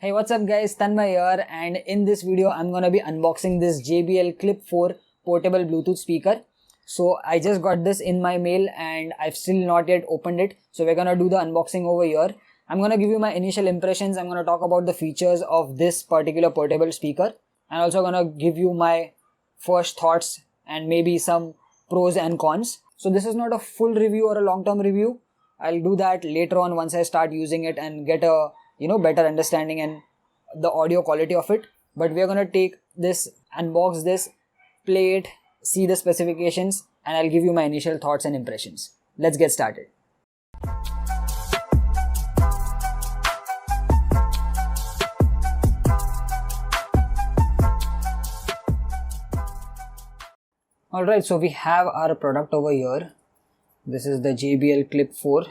Hey, what's up guys, Tanmay here, and in this video I'm gonna be unboxing this JBL Clip 4 portable Bluetooth speaker. So I just got this in my mail and I've still not yet opened it. So we're gonna do the unboxing over here. I'm gonna give you my initial impressions. I'm gonna talk about the features of this particular portable speaker. And also gonna give you my first thoughts and maybe some pros and cons. So this is not a full review or a long-term review. I'll do that later on once I start using it and get a better understanding and the audio quality of it. But we're gonna take this, unbox this, play it, see the specifications, and I'll give you my initial thoughts and impressions. Let's get started. Alright, so we have our product over here. This is the JBL Clip 4.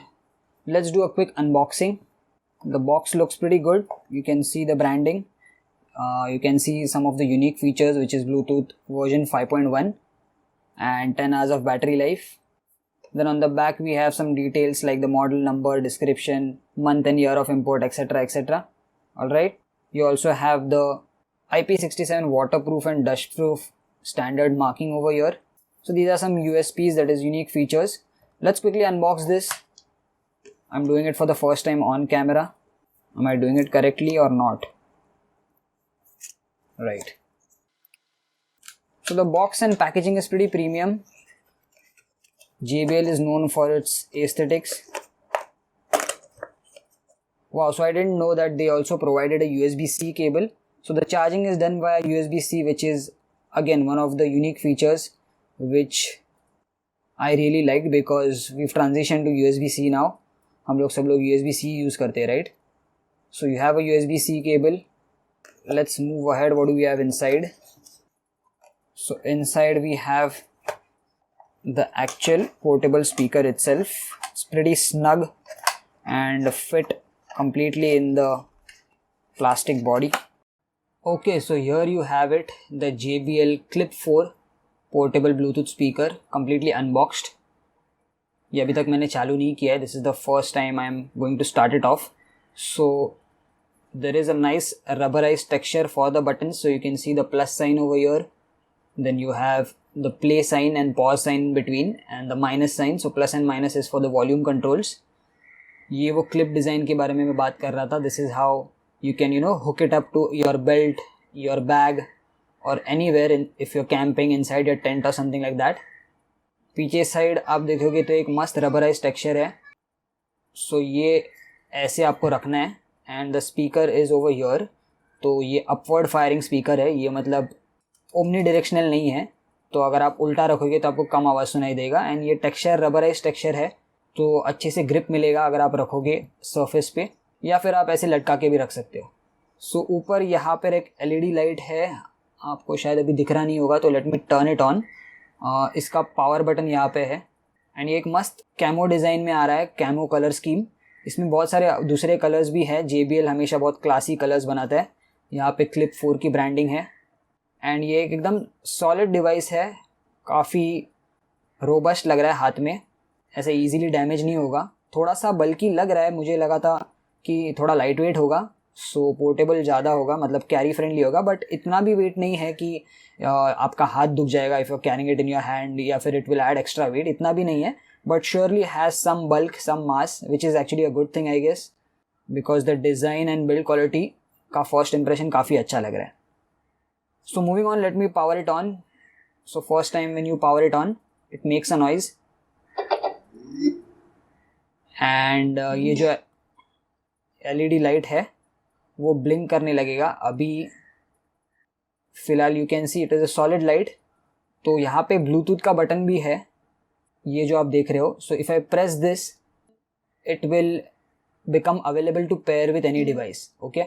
Let's do a quick unboxing. The box looks pretty good. You can see the branding. You can see some of the unique features, which is Bluetooth version 5.1 and 10 hours of battery life. Then on the back we have some details like the model number, description, month and year of import, etc, etc. Alright. You also have the IP67 waterproof and dustproof standard marking over here. So these are some USPs, that is unique features. Let's quickly unbox this. I'm doing it for the first time on camera. Am I doing it correctly or not? Right. So the box and packaging is pretty premium. JBL is known for its aesthetics. Wow, so I didn't know that they also provided a USB-C cable. So the charging is done via USB-C, which is again one of the unique features which I really liked, because we've transitioned to USB-C now. हम लोग सब लोग USB-C use करते हैं, right? So you have a USB-C cable. Let's move ahead. What do we have inside? So inside we have the actual portable speaker itself. It's pretty snug and fit completely in the plastic body. Okay, so here you have it, the JBL Clip 4 portable Bluetooth speaker, completely unboxed. ये अभी तक मैंने चालू नहीं किया है. This is the first time I am going to start it off. So there is a nice rubberized texture for the buttons. So you can see the plus sign over here. Then you have the play sign and pause sign in between, and the minus sign. So plus and minus is for the volume controls. ये वो clip design के बारे में मैं बात कर रहा था. This is how you can hook it up to your belt, your bag, or anywhere if you're camping inside your tent or something like that. पीछे साइड आप देखोगे तो एक मस्त रबराइज टेक्सचर है. सो ये ऐसे आपको रखना है and the speaker is over here. तो ये अपवर्ड फायरिंग स्पीकर है. ये मतलब ओमनी डायरेक्शनल नहीं है, तो अगर आप उल्टा रखोगे तो आपको कम आवाज़ सुनाई देगा. एंड ये टेक्सचर रबराइज टेक्सचर है, तो अच्छे से ग्रिप मिलेगा अगर आप रखोगे सरफेस पे, या फिर आप ऐसे लटका के भी रख सकते हो. सो ऊपर यहाँ पर एक LED लाइट है, आपको शायद अभी दिख रहा नहीं होगा, तो let me turn it on. इसका पावर बटन यहाँ पे है एंड ये एक मस्त कैमो डिज़ाइन में आ रहा है, कैमो कलर स्कीम. इसमें बहुत सारे दूसरे कलर्स भी हैं. JBL हमेशा बहुत क्लासी कलर्स बनाता है. यहाँ पे Clip 4 की ब्रांडिंग है एंड ये एकदम सॉलिड डिवाइस है. काफ़ी रोबस्ट लग रहा है हाथ में, ऐसे इजीली डैमेज नहीं होगा. थोड़ा सा बल्कि लग रहा है, मुझे लगा था कि थोड़ा लाइट वेट होगा, सो पोर्टेबल ज़्यादा होगा, मतलब कैरी फ्रेंडली होगा. बट इतना भी वेट नहीं है कि आपका हाथ दुख जाएगा if you are carrying it in your hand, या फिर it will add extra weight. इतना भी नहीं है, but surely has some bulk, some mass, which is actually a good thing I guess, because the design and build quality का first impression काफ़ी अच्छा लग रहा है. So moving on, let me power it on. So first time when you power it on, it makes a noise and ये जो LED light है वो ब्लिंक करने लगेगा. अभी फ़िलहाल you can see it is a solid light. तो यहाँ पे ब्लूटूथ का बटन भी है, ये जो आप देख रहे हो. So if I press this, it will become available to pair with any device. Okay,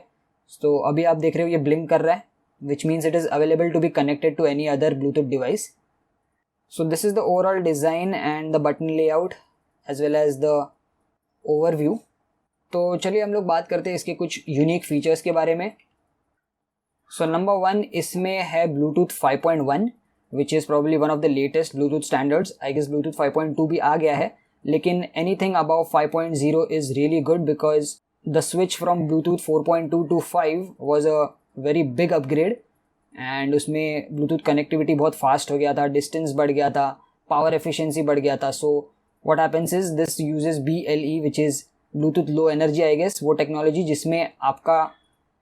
तो अभी आप देख रहे हो ये ब्लिंक कर रहा है, which means it is available to be connected to any other Bluetooth device. So this is the overall design and the button layout as well as the overview. तो चलिए हम लोग बात करते हैं इसके कुछ यूनिक फीचर्स के बारे में. सो नंबर 1, इसमें है Bluetooth 5.1, which is probably one of the latest Bluetooth standards. I guess Bluetooth 5.2 भी आ गया है, लेकिन anything above 5.0 is really good, because the switch from Bluetooth 4.2 to 5 was a very big upgrade and उसमें Bluetooth connectivity बहुत fast हो गया था, डिस्टेंस बढ़ गया था, पावर एफिशिएंसी बढ़ गया था. So what happens is this uses BLE which is Bluetooth low energy I guess, वो टेक्नोलॉजी जिसमें आपका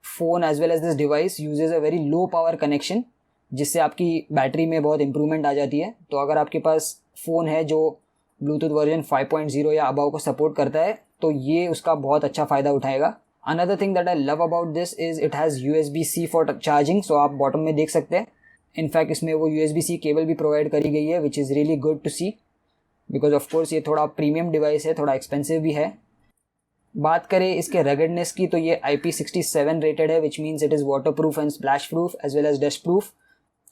phone as well as this device uses a very low power connection, जिससे आपकी बैटरी में बहुत इंप्रूवमेंट आ जाती है. तो अगर आपके पास फ़ोन है जो ब्लूटूथ वर्जन 5.0 या अबाव को सपोर्ट करता है तो ये उसका बहुत अच्छा फ़ायदा उठाएगा. Another thing that I love about this is it has USB-C for charging. So आप बॉटम में देख सकते हैं, इनफैक्ट इसमें वो USB-C केबल भी प्रोवाइड करी गई है which is really good to see, because of course ये थोड़ा प्रीमियम डिवाइस है, थोड़ा एक्सपेंसिव भी है. बात करें इसके रगडनेस की तो ये IP67 रेटेड है which means it is waterproof and splash proof as well as dustproof.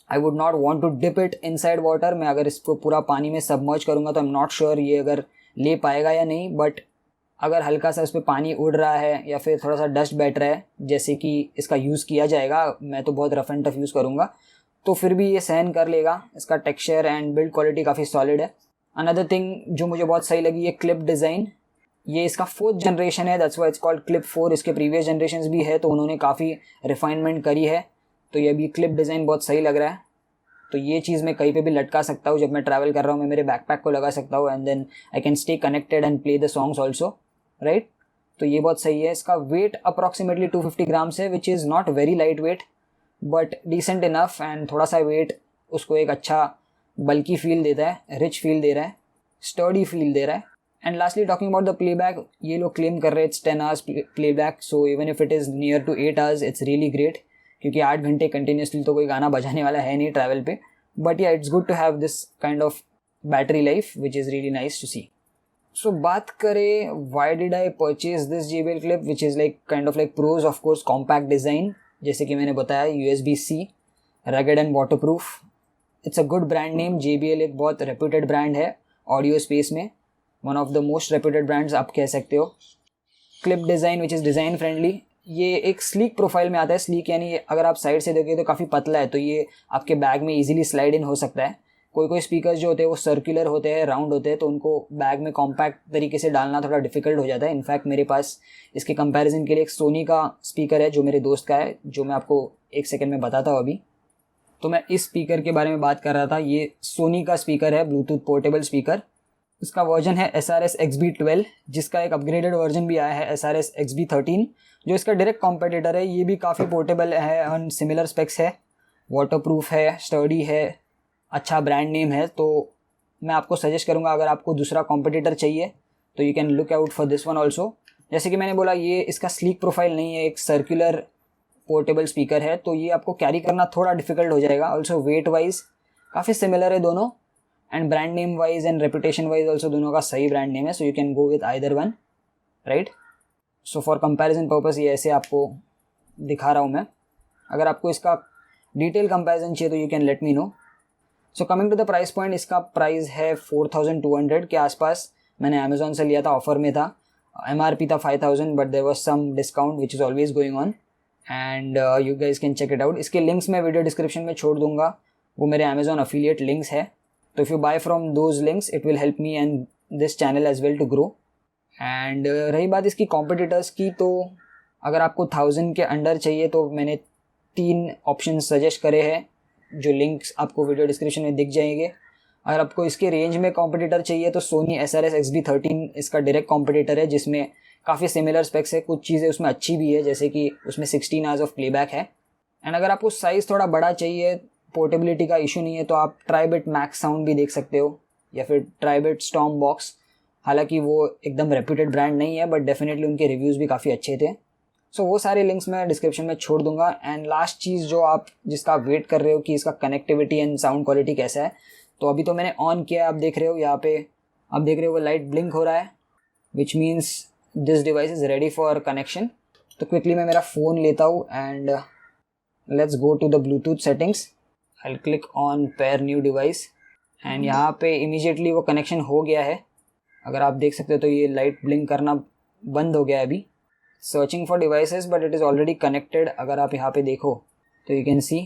I would not want to dip it inside water. मैं अगर इसको पूरा पानी में सबमर्ज करूँगा तो आई एम नॉट श्योर ये अगर ले पाएगा या नहीं, बट अगर हल्का सा उस पर पानी उड़ रहा है या फिर थोड़ा सा डस्ट बैठ रहा है जैसे कि इसका यूज़ किया जाएगा, मैं तो बहुत रफ एंड टफ यूज़ करूँगा, तो फिर भी ये सहन कर लेगा. इसका टेक्सचर एंड बिल्ड क्वालिटी काफ़ी सॉलिड है. अनदर थिंग जो मुझे बहुत सही लगी, ये क्लिप डिज़ाइन. ये इसका 4th जनरेशन है, that's why it's called clip 4. इसके प्रीवियस जनरेशन्स भी है तो उन्होंने काफ़ी रिफाइनमेंट करी है. तो ये अभी क्लिप डिज़ाइन बहुत सही लग रहा है. तो ये चीज़ मैं कहीं पे भी लटका सकता हूँ, जब मैं ट्रैवल कर रहा हूँ मैं मेरे बैकपैक को लगा सकता हूँ and then I can stay connected and play the songs also, right. तो ये बहुत सही है. इसका वेट अप्रॉक्सीमेटली 250 ग्राम्स है which is not very light weight but decent enough, and थोड़ा सा वेट उसको एक अच्छा बल्की फील देता है, रिच फील दे रहा है, स्टर्डी फील दे रहा है. And lastly talking about the playback, ये लोग क्लेम कर रहे हैं it's 10 hours playback. So even if it is near to 8 hours it's really great, क्योंकि 8 घंटे कंटिन्यूसली तो कोई गाना बजाने वाला है नहीं ट्रैवल पे. But yeah it's good to have this kind of battery life which is really nice to see. So बात करें why did I purchase this JBL clip which is like kind of like pros, of course compact design, जैसे कि मैंने बताया, USB-C, rugged and waterproof. It's a good brand name. JBL एक बहुत reputed brand है audio space में, one of the most reputed brands आप कह सकते हो. Clip design which is design friendly. ये एक स्लीक प्रोफाइल में आता है. स्लीक यानी अगर आप साइड से देखिए तो काफ़ी पतला है, तो ये आपके बैग में इजीली स्लाइड इन हो सकता है. कोई स्पीकर्स जो होते हैं वो सर्कुलर होते हैं, राउंड होते हैं, तो उनको बैग में कॉम्पैक्ट तरीके से डालना थोड़ा डिफिकल्ट हो जाता है. इनफैक्ट मेरे पास इसके कंपैरिजन के लिए एक सोनी का स्पीकर है जो मेरे दोस्त का है, जो मैं आपको एक सेकंड में बताता हूँ अभी. तो मैं इस स्पीकर के बारे में बात कर रहा था. ये सोनी का स्पीकर है, ब्लूटूथ पोर्टेबल स्पीकर. इसका वर्जन है SRS XB12, जिसका एक अपग्रेडेड वर्जन भी आया है SRS XB13, जो इसका डायरेक्ट कॉम्पिटिटर है. ये भी काफ़ी पोर्टेबल है, ऑन सिमिलर स्पेक्स है, वाटरप्रूफ है, स्टर्डी है, अच्छा ब्रांड नेम है. तो मैं आपको सजेस्ट करूँगा अगर आपको दूसरा कॉम्पिटिटर चाहिए तो you can look out for this one also. जैसे कि मैंने बोला, ये इसका स्लीक प्रोफाइल नहीं है, एक सर्कुलर पोर्टेबल स्पीकर है, तो ये आपको कैरी करना थोड़ा डिफिकल्ट हो जाएगा. ऑल्सो वेट वाइज काफ़ी सिमिलर है दोनों, and brand name wise and reputation wise also दोनों का सही ब्रांड नेम है. So you can go with either one, right. So for comparison purpose ये ऐसे आपको दिखा रहा हूँ मैं. अगर आपको इसका डिटेल कंपैरिजन चाहिए तो you can let me know. So coming to the price point, इसका प्राइस है 4200 के आसपास. मैंने अमेजोन से लिया था, ऑफर में था. MRP था 5000 but there was some discount which is always going on, and you guys can check it out. इसके लिंक्स मैं वीडियो डिस्क्रिप्शन में छोड़ दूंगा, वो मेरे अमेजोन अफिलिएट लिंक्स है. तो if you buy from those links it will help me and this channel as well to grow. And रही बात इसकी कॉम्पिटिटर्स की, तो अगर आपको 1000 के अंडर चाहिए तो मैंने 3 ऑप्शन सजेस्ट करे हैं, जो लिंक्स आपको वीडियो डिस्क्रिप्शन में दिख जाएंगे. अगर आपको इसके रेंज में कॉम्पिटिटर चाहिए तो सोनी SRS XB13 इसका डायरेक्ट कॉम्पिटिटर है, जिसमें काफ़ी सिमिलर स्पेक्स है. कुछ चीज़ें उसमें अच्छी भी है, जैसे कि उसमें 16 आवर्स ऑफ प्लेबैक है. एंड अगर आपको साइज़ थोड़ा बड़ा चाहिए, पोर्टेबिलिटी का इशू नहीं है, तो आप ट्राइबिट मैक्स साउंड भी देख सकते हो, या फिर ट्राइबिट स्टॉर्म बॉक्स. हालांकि वो एकदम रेप्यूटेड ब्रांड नहीं है बट डेफिनेटली उनके रिव्यूज़ भी काफ़ी अच्छे थे. सो वो सारे लिंक्स मैं डिस्क्रिप्शन में छोड़ दूंगा. एंड लास्ट चीज़ जो आप जिसका आप वेट कर रहे हो कि इसका कनेक्टिविटी एंड साउंड क्वालिटी कैसा है, तो अभी तो मैंने ऑन किया है, आप देख रहे हो यहाँ पे, आप देख रहे हो वो लाइट ब्लिंक हो रहा है, which means this device is ready for connection. तो क्विकली मैं मेरा फ़ोन लेता हूँ and let's go to the Bluetooth settings. I will click on pair new device and यहाँ पे इमीडिएटली वो कनेक्शन हो गया है. अगर आप देख सकते हो तो ये लाइट ब्लिंक करना बंद हो गया है अभी. Searching for devices but it is already connected. अगर आप यहाँ पे देखो तो you can C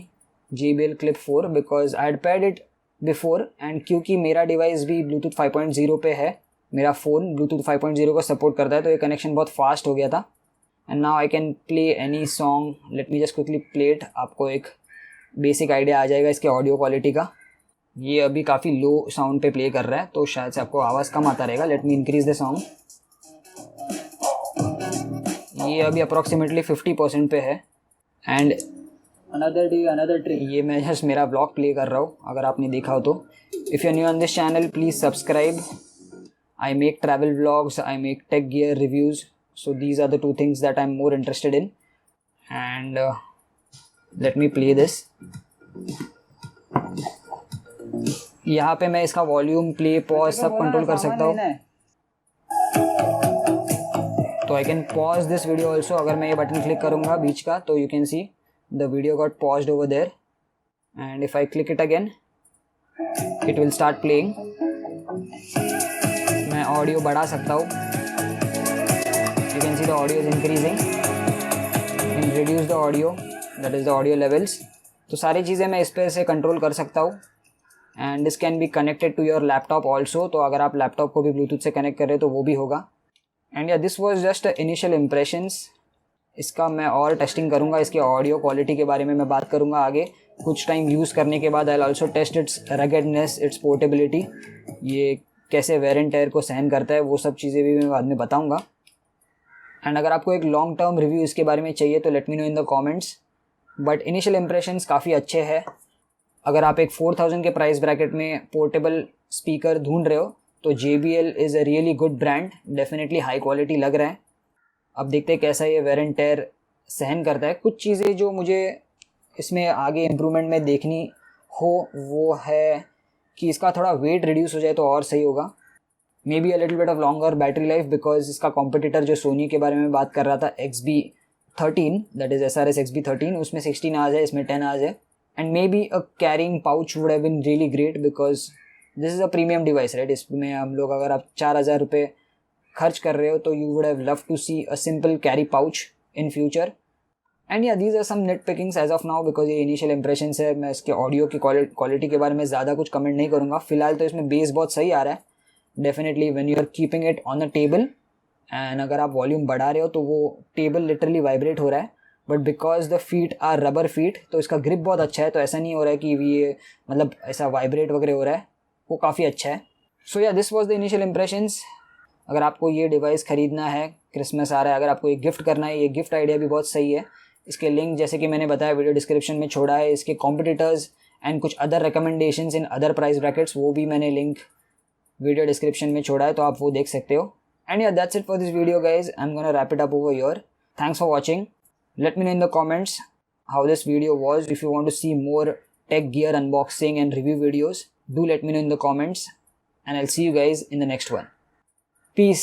JBL Clip 4 because I had paired it before, and क्योंकि मेरा डिवाइस भी ब्लूटूथ 5.0 पे है, मेरा फ़ोन ब्लूटूथ 5.0 को सपोर्ट करता है, तो ये कनेक्शन बहुत फास्ट हो गया था. And now I can play any song. Let me just quickly play it. आपको एक बेसिक आइडिया आ जाएगा इसके ऑडियो क्वालिटी का. ये अभी काफ़ी लो साउंड पे प्ले कर रहा है तो शायद से आपको आवाज़ कम आता रहेगा. Let me increase the sound. ये अभी अप्रॉक्सीमेटली 50% पे है. And another day another trip. ये मैं जस्ट मेरा ब्लॉग प्ले कर रहा हूँ, अगर आपने देखा हो तो. If you are new on this channel please subscribe. I make travel vlogs, I make tech gear reviews. So these are the two things that I am more interested in. And let me play this. यहाँ पे मैं इसका volume, play, pause सब control कर सकता हूँ. तो I can pause this video also. अगर मैं ये बटन क्लिक करूँगा बीच का तो you can see the video got paused over there. And if I click it again it will start playing. मैं ऑडियो बढ़ा सकता हूँ. You can see the audio is increasing. Can reduce the audio, that is the audio levels. तो सारी चीज़ें मैं इस पर से कंट्रोल कर सकता हूँ. And this can be connected to your laptop also. तो अगर आप लैपटॉप को भी ब्लूटूथ से कनेक्ट कर रहे हो तो वो भी होगा. एंड या this was just initial impressions. इसका मैं और टेस्टिंग करूँगा. इसके ऑडियो क्वालिटी के बारे में मैं बात करूँगा आगे. कुछ टाइम यूज़ करने के बाद I also test its ruggedness, its portability. ये कैसे वेयर एंड टेयर को सहन करता है वो सब चीज़ें भी मैं बाद में बताऊँगा. एंड अगर आपको एक लॉन्ग टर्म रिव्यू इसके बारे में चाहिए तो late me no in the comments. But initial impressions काफ़ी अच्छे हैं. अगर आप एक 4000 के प्राइस ब्रैकेट में पोर्टेबल स्पीकर ढूंढ रहे हो तो JBL is a really good brand. Definitely high quality लग रहा है. अब देखते हैं कैसा ये वेयर एंड टेयर सहन करता है. कुछ चीज़ें जो मुझे इसमें आगे इम्प्रूवमेंट में देखनी हो वो है कि इसका थोड़ा वेट रिड्यूस हो जाए तो और सही होगा. May be a little bit of longer battery life because इसका कॉम्पिटिटर जो सोनी के बारे में बात कर रहा था XB13, that is SRS XB13, उसमें 16 आवर्स है, इसमें 10 आवर्स है. And maybe a carrying pouch would have been really great because this is a premium device right. इसमें हम लोग अगर आप 4000 रुपये खर्च कर रहे हो तो you would have love to see a simple carry pouch in future. And yeah these are some net pickings as of now because ये इनिशियल इंप्रेशंस है. मैं इसके ऑडियो की क्वालिटी के बारे में ज़्यादा कुछ कमेंट नहीं करूँगा. फिलहाल तो इसमें बेस बहुत सही आ रहा है. Definitely when you are keeping it on the table and अगर आप वॉल्यूम बढ़ा रहे हो तो वो टेबल लिटरली वाइब्रेट हो रहा है. But because the feet are rubber feet तो इसका ग्रिप बहुत अच्छा है. तो ऐसा नहीं हो रहा है कि ये मतलब ऐसा वाइब्रेट वगैरह हो रहा है. वो काफ़ी अच्छा है. सो या this was the initial impressions. अगर आपको ये डिवाइस ख़रीदना है, क्रिसमस आ रहा है, अगर आपको ये गिफ्ट करना है, ये गिफ्ट आइडिया भी बहुत सही है. इसके लिंक जैसे कि मैंने बताया वीडियो डिस्क्रिप्शन में छोड़ा है. इसके कॉम्पिटिटर्स एंड कुछ other recommendations in other price brackets वो भी मैंने लिंक वीडियो डिस्क्रिप्शन में छोड़ा है तो आप वो देख सकते हो. एंड या that's it for this video guys. I am gonna wrap it up over your. Thanks for watching. Let me know in the comments how this video was. If you want to see more tech gear unboxing and review videos, do let me know in the comments. And I'll see you guys in the next one. Peace.